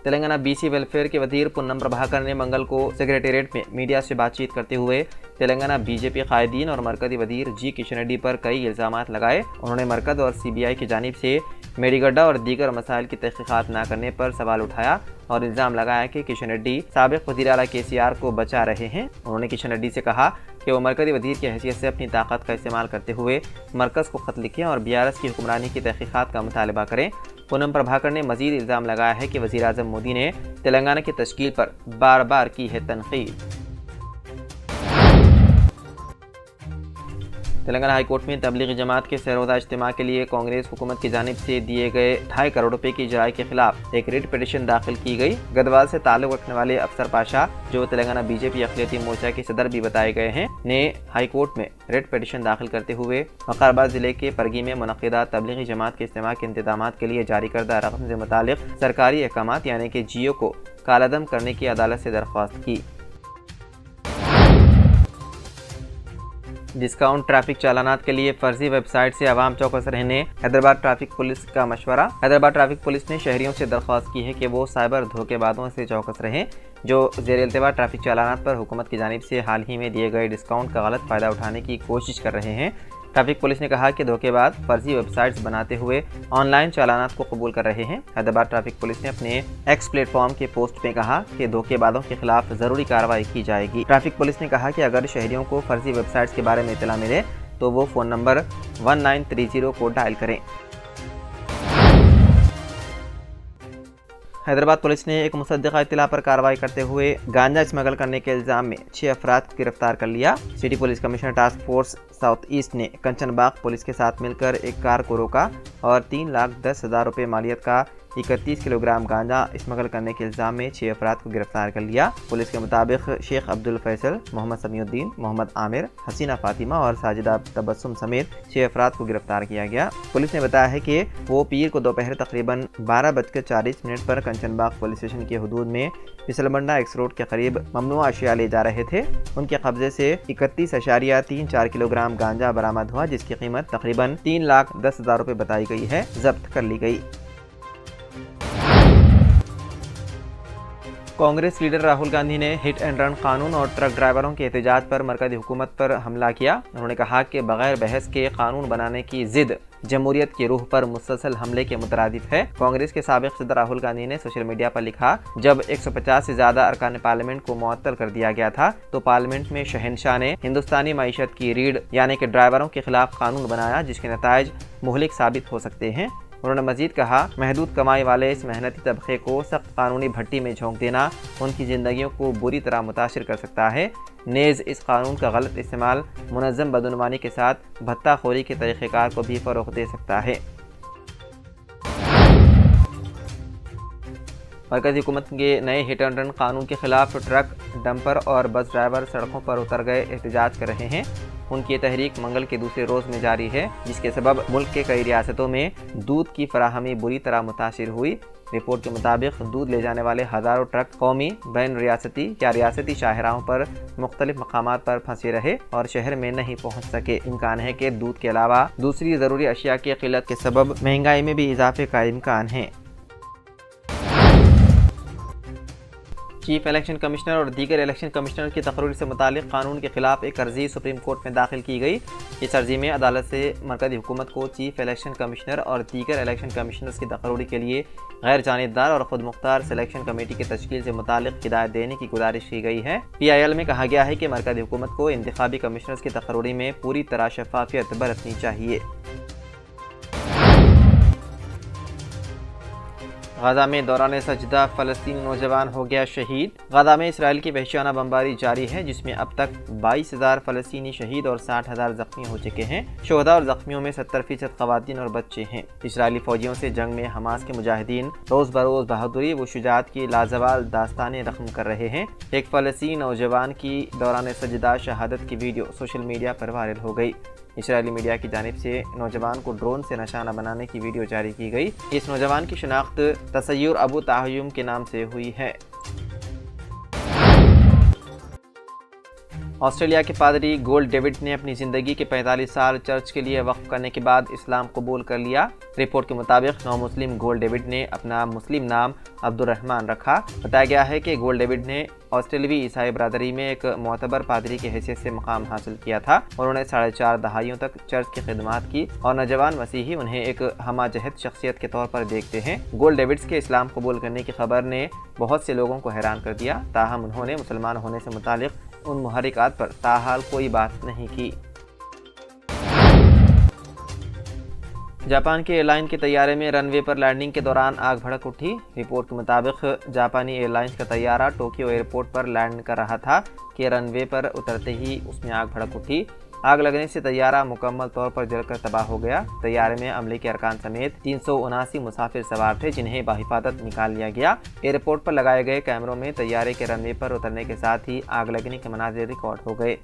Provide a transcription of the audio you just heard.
Telangana BC welfare के वजीर पुन्नम प्रभाकर ने मंगल को सेक्रेटेरिएट में मीडिया से बातचीत करते हुए तेलंगाना बीजेपी कायदीन और मरकजी वजीर जी किशन रेड्डी पर कई इल्ज़ामात लगाए। उन्होंने मरकज़ और सीबीआई की जानिब से मेडीगड्डा और दीगर मसाइल की तहकीकात न करने पर सवाल उठाया और इल्ज़ाम लगाया कि किशन रेड्डी साबिक़ वज़ीर आला KCR को बचा रहे हैं। उन्होंने किशन रेड्डी से कहा कि वो मरकज़ी वज़ीर की हैसियत से अपनी ताकत का इस्तेमाल करते हुए मरकज़ को ख़त लिखें और BRS की हुक्मरानी की तहकीकात का मुतालबा करें। पूनम प्रभाकर ने मज़ीद इल्ज़ाम लगाया है कि वज़ीर आज़म मोदी ने तेलंगाना की तश्कील पर बार बार की है तनक़ीद। तेलंगाना हाई कोर्ट में तबलीगी जमात के सरोज़ा इज्तिमा के लिए कांग्रेस हुकूमत की जानिब से दिए गए 2.5 करोड़ रुपए की इजराई के खिलाफ एक रिट पिटीशन दाखिल की गई। गदवाल से ताल्लुक़ रखने वाले अफसर पाशा, जो तेलंगाना बीजेपी अक़लियती मोर्चा के सदर भी बताए गए हैं, ने हाई कोर्ट में रिट पिटीशन दाखिल करते हुए वक़ाराबाद ज़िले के परगी में मुनक़िदा तबलीगी जमात के इज्तिमा के इंतज़ामात के लिए जारी करदा रकम से मुतालिक सरकारी अहकामात यानी कि GO को कालादम करने की अदालत से दरख्वास्त की। डिस्काउंट ट्रैफिक चालानात के लिए फर्जी वेबसाइट से आवाम चौकस रहने हैदराबाद ट्रैफिक पुलिस का मशवरा। हैदराबाद ट्रैफिक पुलिस ने शहरियों से दरख्वास्त की है कि वो साइबर धोखेबाजों से चौकस रहें जो ज़ेर इल्तिवा ट्रैफिक चालानात पर हुकूमत की जानिब से हाल ही में दिए गए डिस्काउंट का गलत फ़ायदा उठाने की कोशिश कर रहे हैं। ट्रैफिक पुलिस ने कहा कि धोखेबाज फर्जी वेबसाइट्स बनाते हुए ऑनलाइन चालानात को कबूल कर रहे हैं। हैदराबाद ट्रैफिक पुलिस ने अपने एक्स प्लेटफॉर्म के पोस्ट में कहा कि धोखेबाजों के खिलाफ ज़रूरी कार्रवाई की जाएगी। ट्रैफिक पुलिस ने कहा कि अगर शहरियों को फर्जी वेबसाइट्स के बारे में इत्तला मिले तो वो फ़ोन नंबर 1930 को डायल करें। हैदराबाद पुलिस ने एक मुसद्दिक़ा इत्तला पर कार्रवाई करते हुए गांजा स्मगल करने के इल्ज़ाम में 6 अफराद को गिरफ्तार कर लिया। City police commissioner task force south east ने कंचनबाग पुलिस के साथ मिलकर एक कार को रोका और 3,10,000 रुपये मालियत का 31 किलोग्राम गांजा स्मगल करने के इल्ज़ाम में 6 अफराद को गिरफ्तार कर लिया। पुलिस के मुताबिक शेख अब्दुल फैसल, मोहम्मद समीउद्दीन, मोहम्मद आमिर, हसीना फातिमा और साजिदा तबस्सुम समेत 6 अफराद को गिरफ्तार किया गया। पुलिस ने बताया है कि वो पीर को दोपहर तकरीबन 12:40 पर कंचनबाग पुलिस स्टेशन की हदूद में फिसलबंडा एक्स रोड के करीब ममनुआ अशिया ले जा रहे थे। उनके कब्जे से 31.34 किलोग्राम गांजा बरामद हुआ, जिसकी कीमत तकरीबन 3,10,000 रुपये बताई गई है, जब्त कर ली गई। कांग्रेस लीडर राहुल गांधी ने हिट एंड रन कानून और ट्रक ड्राइवरों के एहतजाज पर मरकज़ी हुकूमत पर हमला किया। उन्होंने कहा कि बगैर बहस के कानून बनाने की जिद जमहूरियत की रूह पर मुसलसल हमले के मुतरादिफ है। कांग्रेस के साबिक़ सदर राहुल गांधी ने सोशल मीडिया पर लिखा, जब 150 से ज़्यादा अरकान पार्लियामेंट को मुअत्तल कर दिया गया था तो पार्लियामेंट में शहनशाह ने हिंदुस्तानी मईशत की रीढ़ यानी कि ड्राइवरों के खिलाफ कानून बनाया जिसके नताइज मुहलिक साबित हो सकते हैं। उन्होंने मजीद कहा, महदूद कमाई वाले इस मेहनती तबके को सख्त कानूनी भट्टी में झोंक देना उनकी ज़िंदगियों को बुरी तरह मुतासिर कर सकता है। नेज़ इस कानून का गलत इस्तेमाल मुनज़्ज़म बदउनवानी के साथ भत्ताखोरी के तरीक़ेकार को भी फ़रोग़ दे सकता है। मरकज़ी हुकूमत के नए हिट एंड रन कानून के खिलाफ ट्रक, डंपर और बस ड्राइवर सड़कों पर उतर गए एहतजाज कर रहे हैं। उनकी तहरीक मंगल के दूसरे रोज़ में जारी है, जिसके सबब मुल्क के कई रियासतों में दूध की फराहमी बुरी तरह मुतासिर हुई। रिपोर्ट के मुताबिक दूध ले जाने वाले हज़ारों ट्रक कौमी, बैन रियासती या रियासती शाहराहों पर मुख्तलिफ मकामात पर फंसे रहे और शहर में नहीं पहुँच सके। इम्कान है कि दूध के अलावा दूसरी ज़रूरी अशिया की क़िल्लत के सबब महंगाई में भी इजाफे का इम्कान है। चीफ इलेक्शन कमिश्नर और दीगर इलेक्शन कमिश्नर की तकरीर से मुतालिक कानून के खिलाफ एक अर्जी सुप्रीम कोर्ट में दाखिल की गई। इस अर्जी में अदालत से मरकज़ी हुकूमत को चीफ इलेक्शन कमिश्नर और दीगर इलेक्शन कमिश्नर्स की तकरीर के लिए गैर जानिबदार और खुद मुख्तार सिलेक्शन कमेटी की तश्कील से मुतालिक हिदायत देने की गुजारिश की गई है। PIL में कहा गया है कि मरकज़ी हुकूमत को इंतखाबी कमिश्नर्स की तकरीर में पूरी तरह शफाफियत बरतनी चाहिए। गजा में दौरान सजदा फ़लस्तीनी नौजवान हो गया शहीद। गजा में इसराइल की वहशियाना बमबारी जारी है, जिसमें अब तक 22,000 फ़लस्तीनी शहीद और 60,000 ज़ख्मी हो चुके हैं। शोहदा और ज़ख्मियों में 70% ख़वातीन और बच्चे हैं। इसराइली फ़ौजियों से जंग में हमास के मुजाहिदीन रोज़ बरोज़ बहादुरी व शुजाअत की लाजवाल दास्तानें रकम कर रहे हैं। एक फ़लस्तीनी नौजवान की दौरान सजदा शहादत की वीडियो सोशल मीडिया पर वायरल हो गई। इसराइली मीडिया की जानिब से नौजवान को ड्रोन से निशाना बनाने की वीडियो जारी की गई। इस नौजवान की शिनाख्त तसय्युर अबू ताहयुम के नाम से हुई है। آسٹریلیا کے پادری گولڈ ڈیوڈ نے اپنی زندگی کے 45 سال چرچ کے لیے وقف کرنے کے بعد اسلام قبول کر لیا۔ رپورٹ کے مطابق نو مسلم گولڈ ڈیوڈ نے اپنا مسلم نام عبد الرحمن رکھا۔ بتایا گیا ہے کہ گولڈ ڈیوڈ نے آسٹریلوی عیسائی برادری میں ایک معتبر پادری کی حیثیت سے مقام حاصل کیا تھا۔ انہوں نے 4.5 دہائیوں تک چرچ کی خدمات کی اور نوجوان مسیحی انہیں ایک ہمہ جہت شخصیت کے طور پر دیکھتے ہیں۔ گولڈ ڈیوڈز کے اسلام قبول کرنے کی خبر نے بہت سے لوگوں کو حیران کر دیا، تاہم انہوں نے مسلمان ہونے سے متعلق ان محرکات پر تاحال کوئی بات نہیں کی۔ جاپان کے ایئر لائن کے طیارے میں رن وے پر لینڈنگ کے دوران آگ بھڑک اٹھی۔ رپورٹ کے مطابق جاپانی ایئر لائنز کا طیارہ ٹوکیو ایئرپورٹ پر لینڈ کر رہا تھا کہ رن وے پر اترتے ہی اس میں آگ بھڑک اٹھی۔ آگ لگنے سے طیارہ مکمل طور پر جل کر تباہ ہو گیا۔ طیارے میں عملے کے ارکان سمیت 379 مسافر سوار تھے جنہیں بحفاظت نکال لیا گیا۔ ایئرپورٹ پر لگائے گئے کیمروں میں طیارے کے رن وے پر اترنے کے ساتھ ہی آگ لگنے کے مناظر ریکارڈ ہو گئے۔